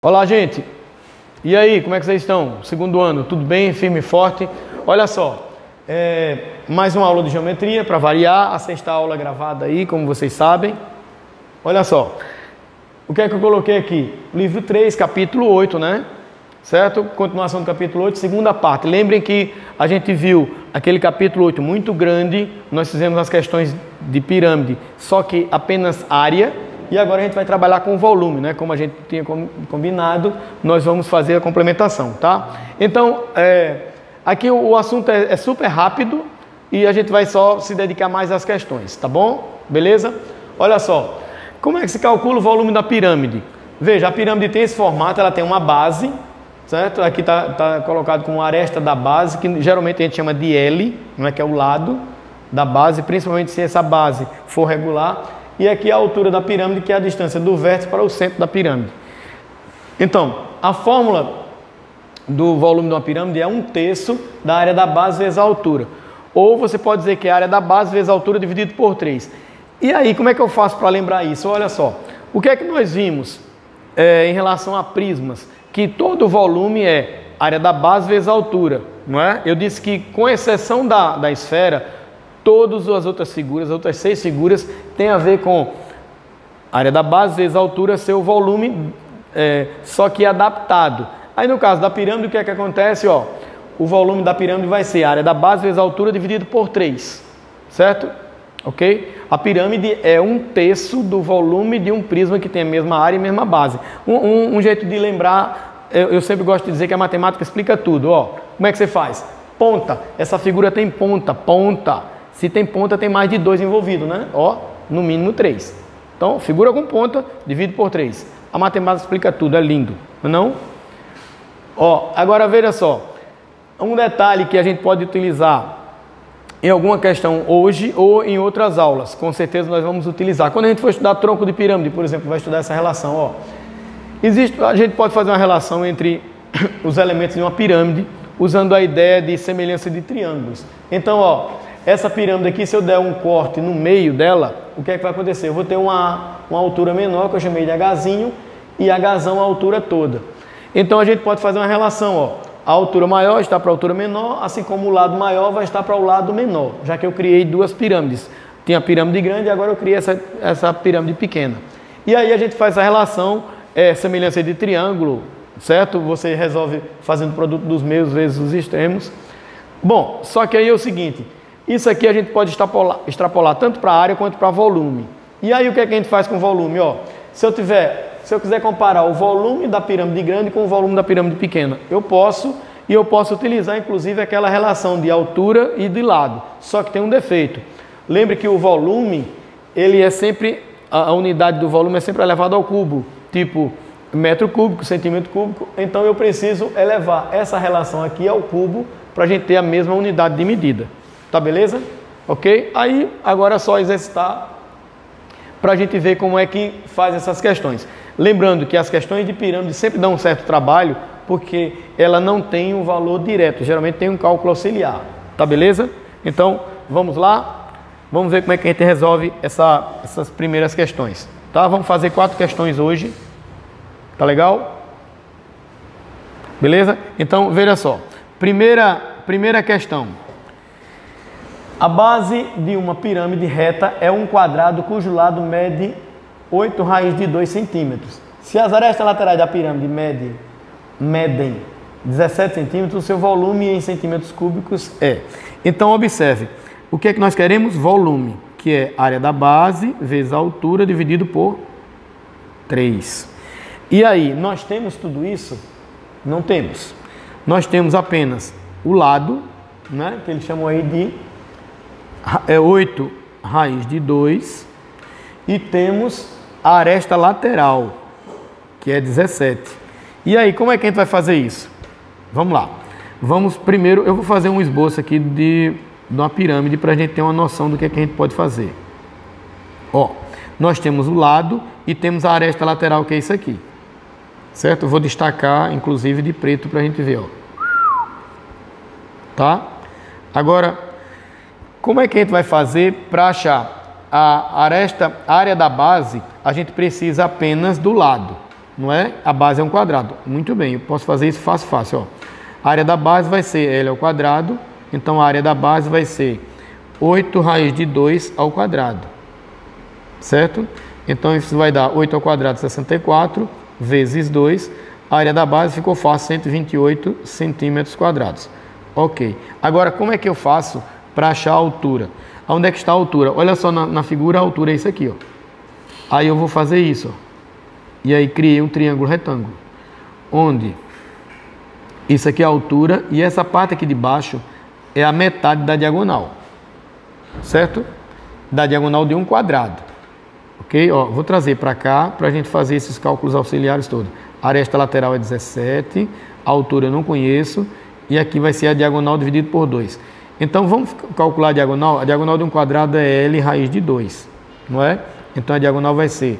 Olá, gente. E aí, como é que vocês estão? Segundo ano, tudo bem? Firme e forte? Olha só, mais uma aula de geometria para variar, a sexta aula gravada aí, como vocês sabem. Olha só, o que é que eu coloquei aqui? Livro 3, capítulo 8, né? Certo? Continuação do capítulo 8, segunda parte. Lembrem que a gente viu aquele capítulo 8 muito grande, nós fizemos as questões de pirâmide, só que apenas área. E agora a gente vai trabalhar com o volume, né? Como a gente tinha combinado, nós vamos fazer a complementação, tá? Então, aqui o assunto é super rápido e a gente vai só se dedicar mais às questões, tá bom? Beleza? Olha só, como é que se calcula o volume da pirâmide? Veja, a pirâmide tem esse formato, ela tem uma base, certo? Aqui tá colocado como aresta da base, que geralmente a gente chama de L, não é, que é o lado da base, principalmente se essa base for regular. E aqui a altura da pirâmide, que é a distância do vértice para o centro da pirâmide. Então, a fórmula do volume de uma pirâmide é 1/3 da área da base vezes a altura. Ou você pode dizer que é a área da base vezes a altura dividido por 3. E aí, como é que eu faço para lembrar isso? Olha só, o que é que nós vimos em relação a prismas? Que todo o volume é área da base vezes a altura, não é? Eu disse que, com exceção da esfera, todas as outras figuras, as outras 6 figuras, tem a ver com área da base vezes a altura, seu volume, só que adaptado. Aí no caso da pirâmide, o que é que acontece? Ó, o volume da pirâmide vai ser a área da base vezes a altura dividido por 3, certo? Ok? A pirâmide é 1/3 do volume de um prisma que tem a mesma área e a mesma base. Um jeito de lembrar, eu sempre gosto de dizer que a matemática explica tudo. Ó, como é que você faz? Ponta, essa figura tem ponta, ponta. Se tem ponta, tem mais de 2 envolvidos, né? Ó, no mínimo 3. Então, figura com ponta, divide por 3. A matemática explica tudo, é lindo, não? Ó, agora veja só. Um detalhe que a gente pode utilizar em alguma questão hoje ou em outras aulas. Com certeza nós vamos utilizar. Quando a gente for estudar tronco de pirâmide, por exemplo, vai estudar essa relação, ó. A gente pode fazer uma relação entre os elementos de uma pirâmide usando a ideia de semelhança de triângulos. Então, ó, essa pirâmide aqui, se eu der um corte no meio dela, o que é que vai acontecer? Eu vou ter uma altura menor, que eu chamei de Hzinho, e Hzão a altura toda. Então a gente pode fazer uma relação, ó. A altura maior está para a altura menor, assim como o lado maior vai estar para o lado menor, já que eu criei 2 pirâmides. Tinha a pirâmide grande e agora eu criei essa pirâmide pequena. E aí a gente faz essa relação, semelhança de triângulo, certo? Você resolve fazendo o produto dos meios vezes os extremos. Bom, só que aí é o seguinte... Isso aqui a gente pode extrapolar tanto para a área quanto para volume. E aí o que é que a gente faz com volume? Ó, se eu quiser comparar o volume da pirâmide grande com o volume da pirâmide pequena, eu posso utilizar inclusive aquela relação de altura e de lado. Só que tem um defeito. Lembre que o volume, ele é sempre, a unidade do volume é sempre elevada ao cubo, tipo metro cúbico, centímetro cúbico. Então eu preciso elevar essa relação aqui ao cubo para a gente ter a mesma unidade de medida. Tá beleza? Ok? Aí agora é só exercitar para a gente ver como é que faz essas questões. Lembrando que as questões de pirâmide sempre dão um certo trabalho porque ela não tem um valor direto, geralmente tem um cálculo auxiliar. Tá beleza? Então vamos lá, vamos ver como é que a gente resolve essas primeiras questões. Tá? Vamos fazer 4 questões hoje. Tá legal? Beleza? Então veja só. Primeira questão. A base de uma pirâmide reta é um quadrado cujo lado mede 8 raiz de 2 centímetros. Se as arestas laterais da pirâmide medem 17 centímetros, o seu volume em centímetros cúbicos é. Então, observe, o que é que nós queremos? Volume, que é área da base vezes a altura dividido por 3. E aí, nós temos tudo isso? Não temos. Nós temos apenas o lado, né, que eles chamam aí de 8 raiz de 2 e temos a aresta lateral, que é 17. E aí, como é que a gente vai fazer isso? Vamos lá. Primeiro, eu vou fazer um esboço aqui de uma pirâmide para a gente ter uma noção do que é que a gente pode fazer. Ó, nós temos o lado e temos a aresta lateral, que é isso aqui. Certo? Eu vou destacar, inclusive, de preto para a gente ver, ó. Tá? Agora... como é que a gente vai fazer para achar a área da base? A gente precisa apenas do lado. não é? A base é um quadrado. Muito bem, eu posso fazer isso fácil, ó. A área da base vai ser L ao quadrado, então a área da base vai ser 8 raiz de 2 ao quadrado, certo? Então isso vai dar 8 ao quadrado, 64, vezes 2. A área da base ficou fácil, 128 centímetros quadrados. Ok. Agora, como é que eu faço para achar a altura? Onde é que está a altura? Olha só na figura, a altura é isso aqui, ó. Aí eu vou fazer isso, ó. E aí criei um triângulo retângulo, onde isso aqui é a altura e essa parte aqui de baixo é a metade da diagonal, certo? Da diagonal de um quadrado, ok? Ó, vou trazer para cá para a gente fazer esses cálculos auxiliares todos. A aresta lateral é 17, a altura eu não conheço e aqui vai ser a diagonal dividido por 2. Então vamos calcular a diagonal. A diagonal de um quadrado é L raiz de 2, não é? Então a diagonal vai ser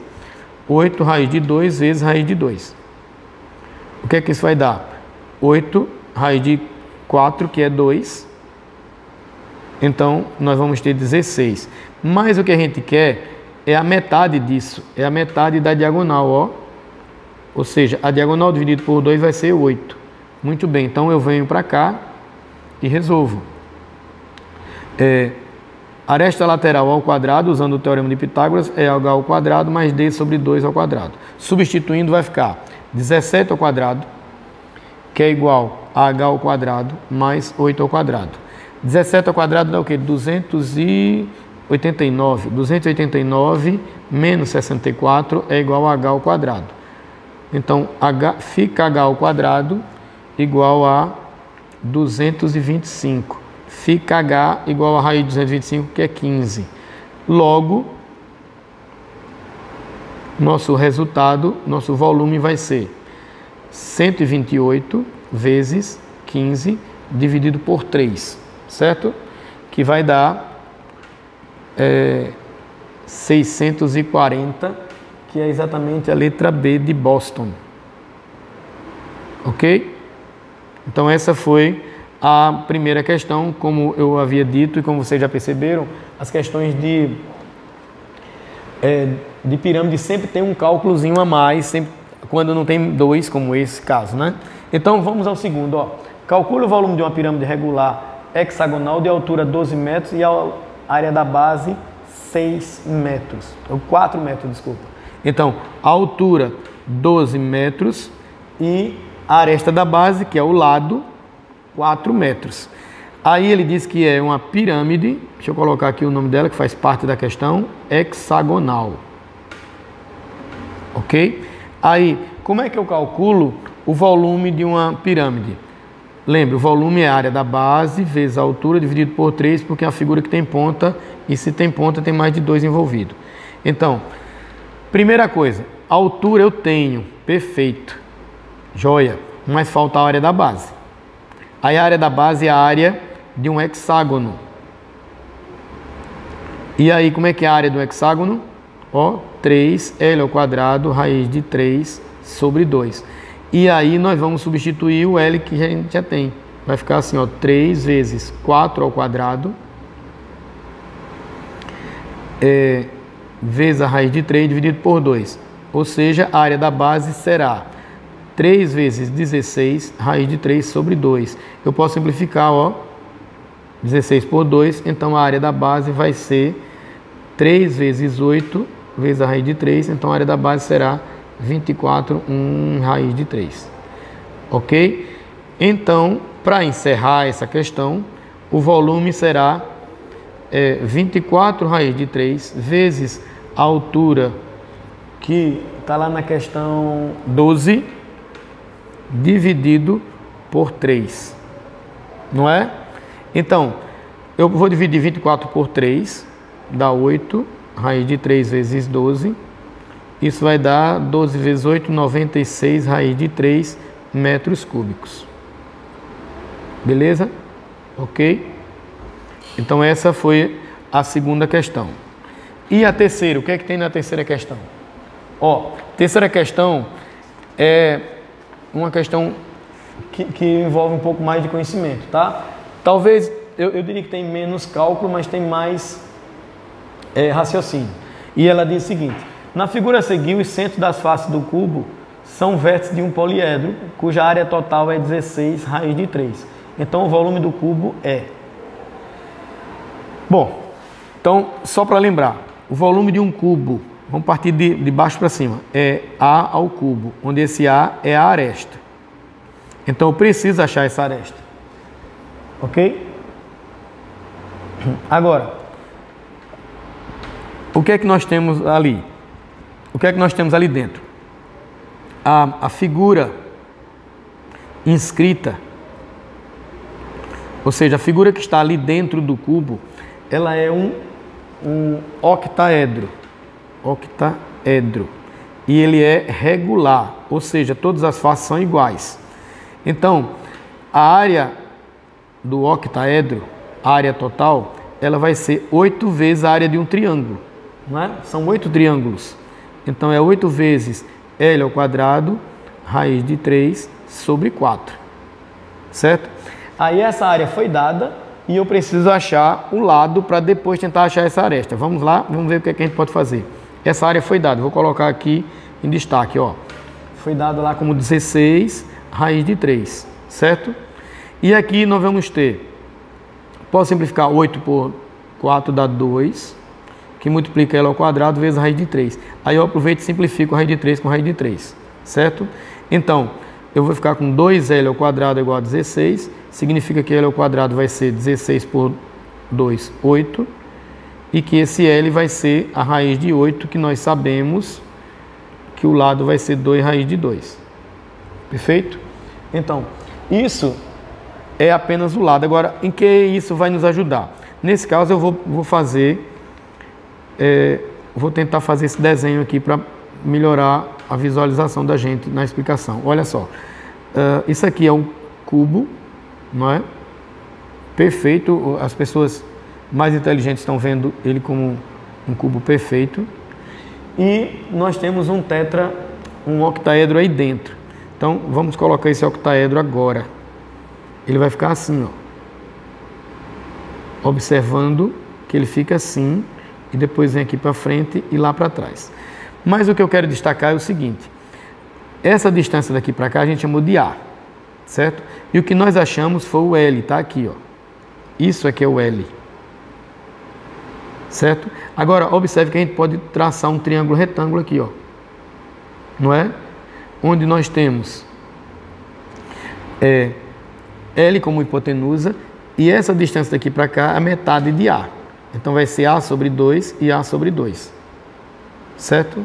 8 raiz de 2 vezes raiz de 2. O que é que isso vai dar? 8 raiz de 4, que é 2. Então, nós vamos ter 16. Mas o que a gente quer é a metade disso. É a metade da diagonal, ó. Ou seja, a diagonal dividido por 2 vai ser 8. Muito bem, então eu venho para cá e resolvo. Aresta lateral ao quadrado, usando o teorema de Pitágoras, é h ao quadrado mais d sobre 2 ao quadrado. Substituindo, vai ficar 17 ao quadrado, que é igual a h ao quadrado mais 8 ao quadrado. 17 ao quadrado dá o quê? 289. 289 menos 64 é igual a h ao quadrado. Então, fica h ao quadrado igual a 225. Fica h igual a raiz de 225, que é 15. Logo, nosso resultado, nosso volume vai ser 128 vezes 15 dividido por 3, certo? Que vai dar 640, que é exatamente a letra B de Boston. Ok? Então essa foi a primeira questão. Como eu havia dito e como vocês já perceberam, as questões de pirâmide sempre tem um cálculozinho a mais, sempre, quando não tem dois, como esse caso, né? Então vamos ao segundo, ó. Calcule o volume de uma pirâmide regular hexagonal de altura 12 metros e a área da base 6 metros, ou 4 metros, desculpa. Então, a altura 12 metros e a aresta da base, que é o lado, 4 metros. Aí ele diz que é uma pirâmide, deixa eu colocar aqui o nome dela, que faz parte da questão, hexagonal. Ok? Aí, como é que eu calculo o volume de uma pirâmide? Lembra, o volume é a área da base vezes a altura dividido por 3, porque é a figura que tem ponta, e se tem ponta tem mais de 2 envolvido. Então, primeira coisa, a altura eu tenho, perfeito, joia, mas falta a área da base. Aí a área da base é a área de um hexágono. E aí, como é que é a área do hexágono? Ó, 3L ao quadrado, raiz de 3 sobre 2. E aí nós vamos substituir o L que a gente já tem. Vai ficar assim, ó, 3 vezes 4 ao quadrado, vezes a raiz de 3 dividido por 2. Ou seja, a área da base será 3 vezes 16, raiz de 3 sobre 2. Eu posso simplificar, ó, 16 por 2, então a área da base vai ser 3 vezes 8 vezes a raiz de 3, então a área da base será 24, raiz de 3. Ok? Então, para encerrar essa questão, o volume será 24 raiz de 3 vezes a altura, que está lá na questão 12, dividido por 3. Não é? Então, eu vou dividir 24 por 3, dá 8, raiz de 3 vezes 12. Isso vai dar 12 vezes 8, 96, raiz de 3 metros cúbicos. Beleza? Ok? Então essa foi a segunda questão. E a terceira, o que é que tem na terceira questão? Ó, terceira questão é uma questão que envolve um pouco mais de conhecimento, tá? Talvez, eu diria que tem menos cálculo, mas tem mais raciocínio. E ela diz o seguinte: na figura a seguir, os centros das faces do cubo são vértices de um poliedro, cuja área total é 16 raiz de 3. Então, o volume do cubo é... Bom, então, só para lembrar, o volume de um cubo, vamos partir de baixo para cima, é A ao cubo, onde esse A é a aresta. Então, eu preciso achar essa aresta. Ok? Agora, o que é que nós temos ali? O que é que nós temos ali dentro? A figura inscrita, ou seja, a figura que está ali dentro do cubo, ela é um octaedro. Octaedro. E ele é regular, ou seja, todas as faces são iguais. Então, a área do octaedro, a área total, ela vai ser 8 vezes a área de um triângulo. Não é? São 8 triângulos. Então, é 8 vezes L ao quadrado, raiz de 3 sobre 4. Certo? Aí essa área foi dada e eu preciso achar o lado para depois tentar achar essa aresta. Vamos lá, vamos ver o que é que a gente pode fazer. Essa área foi dada, vou colocar aqui em destaque, ó. Foi dado lá como 16 raiz de 3, certo? E aqui nós vamos ter, posso simplificar 8 por 4 dá 2, que multiplica L ao quadrado vezes a raiz de 3. Aí eu aproveito e simplifico a raiz de 3 com raiz de 3, certo? Então, eu vou ficar com 2L ao quadrado igual a 16, significa que L ao quadrado vai ser 16 por 2, 8, e que esse L vai ser a raiz de 8, que nós sabemos que o lado vai ser 2 raiz de 2. Perfeito? Então, isso é apenas o lado. Agora, em que isso vai nos ajudar? Nesse caso, eu vou fazer, vou tentar fazer esse desenho aqui para melhorar a visualização da gente na explicação. Olha só, isso aqui é um cubo, não é? Perfeito, as pessoas mais inteligentes estão vendo ele como um cubo perfeito. E nós temos um octaedro aí dentro. Então, vamos colocar esse octaedro agora. Ele vai ficar assim, ó. Observando que ele fica assim, e depois vem aqui para frente e lá para trás. Mas o que eu quero destacar é o seguinte. Essa distância daqui para cá a gente chamou de A, certo? E o que nós achamos foi o L, tá aqui, ó. Isso aqui é o L. Certo? Agora, observe que a gente pode traçar um triângulo retângulo aqui, ó. Não é? Onde nós temos L como hipotenusa e essa distância daqui para cá é a metade de A. Então, vai ser A sobre 2 e A sobre 2. Certo?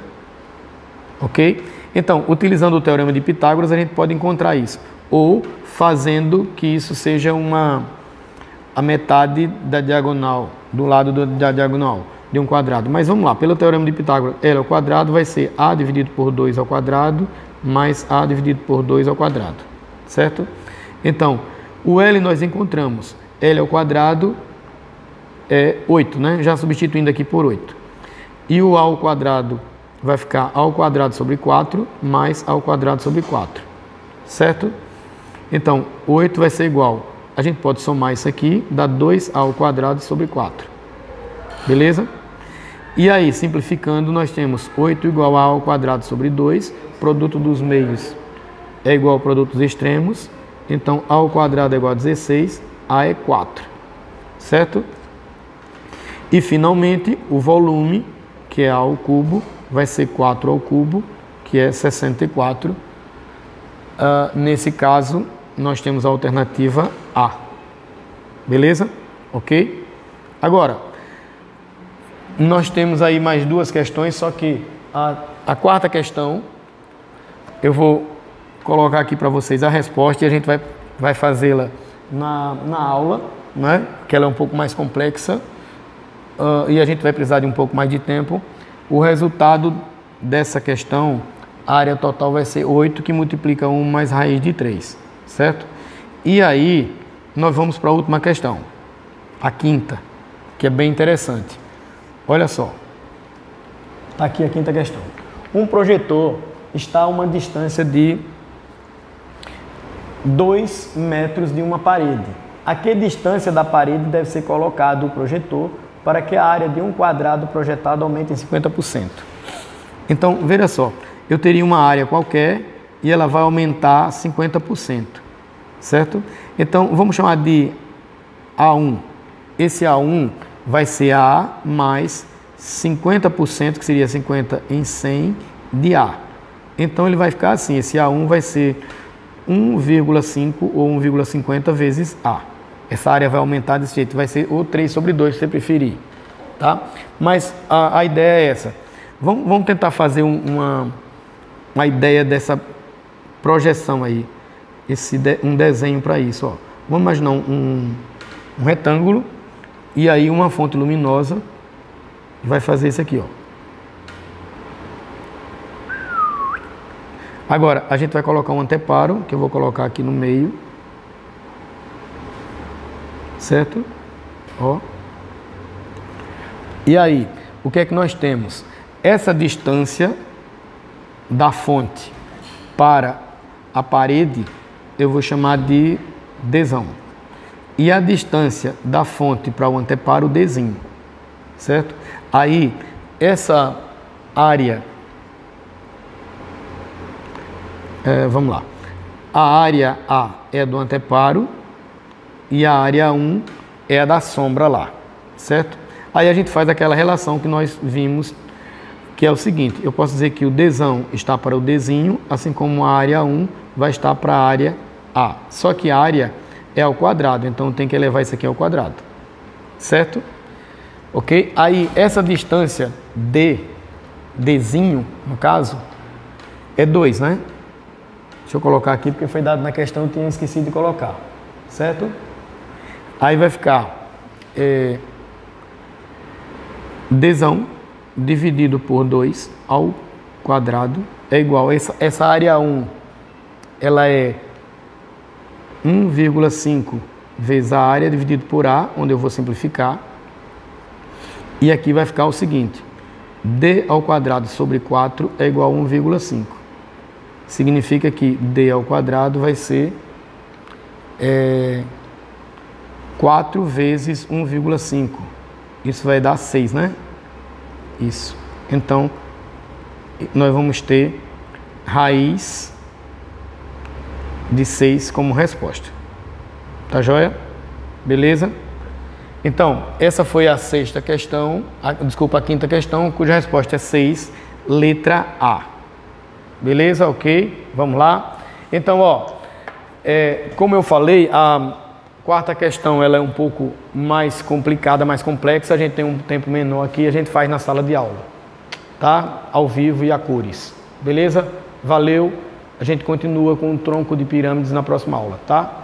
Ok? Então, utilizando o teorema de Pitágoras, a gente pode encontrar isso. Ou fazendo que isso seja a metade da diagonal, do lado da diagonal de um quadrado. Mas vamos lá, pelo teorema de Pitágoras, L ao quadrado vai ser A dividido por 2 ao quadrado mais A dividido por 2 ao quadrado, certo? Então, o L nós encontramos, L ao quadrado é 8, né? Já substituindo aqui por 8. E o A ao quadrado vai ficar A ao quadrado sobre 4 mais A ao quadrado sobre 4, certo? Então, 8 vai ser igual, a gente pode somar isso aqui, dá 2A ao quadrado sobre 4. Beleza? E aí, simplificando, nós temos 8 igual a A ao quadrado sobre 2, produto dos meios é igual ao produto dos extremos, então A ao quadrado é igual a 16, A é 4, certo? E finalmente, o volume, que é A ao cubo, vai ser 4 ao cubo, que é 64. Nesse caso, nós temos a alternativa A. Beleza? Ok? Agora, nós temos aí mais duas questões, só que a quarta questão, eu vou colocar aqui para vocês a resposta e a gente vai fazê-la na aula, né? Que ela é um pouco mais complexa e a gente vai precisar de um pouco mais de tempo. O resultado dessa questão, a área total vai ser 8, que multiplica 1 mais raiz de 3, certo? E aí, nós vamos para a última questão, a quinta, que é bem interessante. Olha só, está aqui a quinta questão. Um projetor está a uma distância de 2 metros de uma parede. A que distância da parede deve ser colocado o projetor para que a área de um quadrado projetado aumente em 50%? Então, veja só, eu teria uma área qualquer e ela vai aumentar 50%, certo? Então, vamos chamar de A1. Esse A1 vai ser A mais 50%, que seria 50 em 100 de A. Então, ele vai ficar assim, esse A1 vai ser 1,5 ou 1,50 vezes A. Essa área vai aumentar desse jeito, vai ser ou 3 sobre 2, se você preferir, tá? Mas a ideia é essa. Vamos tentar fazer uma ideia dessa projeção aí, um desenho para isso, ó. Vamos imaginar um retângulo e aí uma fonte luminosa vai fazer isso aqui, ó. Agora, a gente vai colocar um anteparo, que eu vou colocar aqui no meio, certo? Ó. E aí, o que é que nós temos? Essa distância da fonte para a parede, eu vou chamar de Dzão. E a distância da fonte para o anteparo, Dzinho, certo? Aí, essa área, vamos lá, a área A é do anteparo e a área 1 é a da sombra lá, certo? Aí a gente faz aquela relação que nós vimos, que é o seguinte, eu posso dizer que o Dzão está para o Dzinho, assim como a área 1 vai estar para a área A. Só que a área é ao quadrado, então tem que elevar isso aqui ao quadrado, certo? Ok? Aí essa distância Dzinho, no caso, é 2, né? Deixa eu colocar aqui porque foi dado na questão e eu tinha esquecido de colocar, certo? Aí vai ficar Dzão dividido por 2 ao quadrado é igual a essa área 1, ela é 1,5 vezes a área dividido por A, onde eu vou simplificar. E aqui vai ficar o seguinte, D ao quadrado sobre 4 é igual a 1,5. Significa que D ao quadrado vai ser 4 vezes 1,5. Isso vai dar 6, né? Isso. Então, nós vamos ter raiz de 6 como resposta. Tá joia? Beleza? Então, essa foi a sexta questão, a quinta questão, cuja resposta é 6, letra A. Beleza? Ok? Vamos lá? Então, ó, como eu falei, a quarta questão ela é um pouco mais complicada, mais complexa, a gente tem um tempo menor aqui, a gente faz na sala de aula, tá? Ao vivo e a cores. Beleza? Valeu! A gente continua com o tronco de pirâmides na próxima aula, tá?